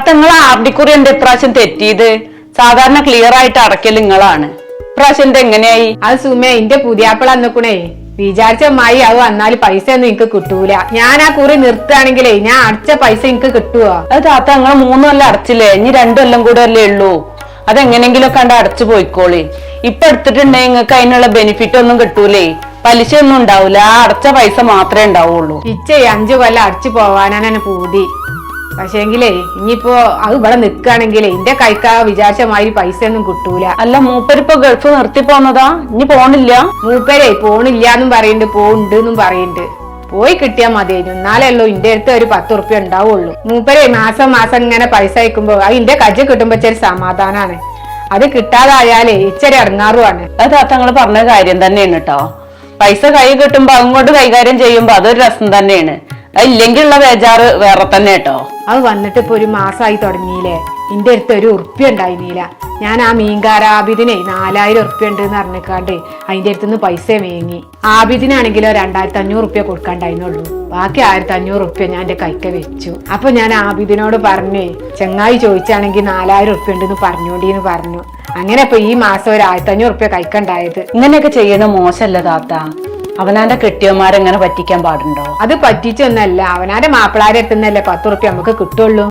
താത്ത നിങ്ങൾ ആർഡിക്കുറി എന്റെ ഇപ്രാവശ്യം തെറ്റിയത് സാധാരണ ക്ലിയർ ആയിട്ട് അടയ്ക്കൽ നിങ്ങളാണ്. ഇപ്രാവശ്യം എങ്ങനെയായി? അത് സുമേ എന്റെ പുതിയാപ്പിള അന്നക്കണേ വിചാരിച്ച മായി അത് വന്നാല് പൈസ ഒന്നും എനിക്ക് കിട്ടൂല. ഞാൻ ആ കുറി നിർത്തുകയാണെങ്കിലേ ഞാൻ അടച്ച പൈസ എനിക്ക് കിട്ടുവോ? അത് താത്ത നിങ്ങൾ 3 കൊല്ലം അടച്ചില്ലേ, ഇനി 2 കൊല്ലം കൂടെ അല്ലേ ഉള്ളൂ. അതെങ്ങനെങ്കിലും കണ്ട് അടച്ചു പോയിക്കോളി. ഇപ്പൊ എടുത്തിട്ടുണ്ടെങ്കിൽ നിങ്ങൾക്ക് അതിനുള്ള ബെനിഫിറ്റ് ഒന്നും കിട്ടൂലേ, പലിശ ഒന്നും ഉണ്ടാവൂല, അടച്ച പൈസ മാത്രമേ ഉണ്ടാവുള്ളൂ. ഇച്ചേ 5 കൊല്ലം അടച്ചു പോവാനാണ് പൂതി. പക്ഷേങ്കിലേ ഇനിയിപ്പോ അത് ഇവിടെ നിക്കുകയാണെങ്കിലേ എന്റെ കൈക്കാ വിചാരിച്ച മാതിരി പൈസ ഒന്നും കിട്ടൂല. അല്ല മൂപ്പരിപ്പോ ഗൾഫ് നിർത്തി പോന്നതാ, ഇനി പോണില്ല? മൂപ്പരേ പോണില്ലാന്നും പറയുന്നുണ്ട്, പോണ്ട് എന്നും പറയുന്നുണ്ട്. പോയി കിട്ടിയാ മതിയായിരുന്നു, എന്നാലേ ഉള്ളൂ എന്റെ അടുത്ത് ഒരു 10 ഉറുപ്പ്യ ഉണ്ടാവുള്ളൂ. മൂപ്പരേ മാസം മാസം ഇങ്ങനെ പൈസ അയക്കുമ്പോ അത് എന്റെ കജ്ജ് കിട്ടുമ്പോ ഇച്ചിരി സമാധാനാണ്. അത് കിട്ടാതായാലേ ഇച്ചിരി ഇറങ്ങാറുമാണ്. അത് താത്തങ്ങള് പറഞ്ഞ കാര്യം തന്നെയാണ് കേട്ടോ. പൈസ കൈ കിട്ടുമ്പോ അങ്ങോട്ട് കൈകാര്യം ചെയ്യുമ്പോ അതൊരു രസം തന്നെയാണ്. ഇല്ലെങ്കിലുള്ള ബേജാറ് വേറെ തന്നെ കേട്ടോ. അത് വന്നിട്ട് ഇപ്പൊ ഒരു മാസമായി തുടങ്ങിയില്ലേ, എന്റെ അടുത്ത് ഒരു ഉറുപ്പ്യ ഉണ്ടായിരുന്നില്ല. ഞാൻ ആ മീൻകാര ആബിദിനെ 4000 ഉറുപ്പ്യ ഉണ്ട് എന്ന് പറഞ്ഞിക്കാണ്ട് അതിന്റെ അടുത്തുനിന്ന് പൈസ വാങ്ങി. ആബിദിനാണെങ്കിലോ 2500 ഉറുപ്പ്യ കൊടുക്കാണ്ടായിരുന്നുള്ളൂ. ബാക്കി 1500 ഉറുപ്പ്യ ഞാൻ എന്റെ കൈക്ക വെച്ചു. അപ്പൊ ഞാൻ ആബിദിനോട് പറഞ്ഞേ, ചെങ്ങായി ചോദിച്ചാണെങ്കിൽ 4000 ഉറുപ്പ്യ ഉണ്ടെന്ന് പറഞ്ഞോണ്ടിന്ന് പറഞ്ഞു. അങ്ങനെ ഇപ്പൊ ഈ മാസം ഒരു 1500 ഉറുപ്പ്യ കൈക്കുണ്ടായത്. ഇങ്ങനെയൊക്കെ ചെയ്യണ മോശമല്ല താത്ത. അവനാന്റെ കെട്ടിയന്മാരെങ്ങനെ പറ്റിക്കാൻ പാടുണ്ടോ? അത് പറ്റിച്ചൊന്നല്ല, അവനാന്റെ മാപ്പിളാരെ അടുത്തുനിന്നല്ലേ 10 ഉറുപ്പ്യ നമുക്ക് കിട്ടുള്ളൂ.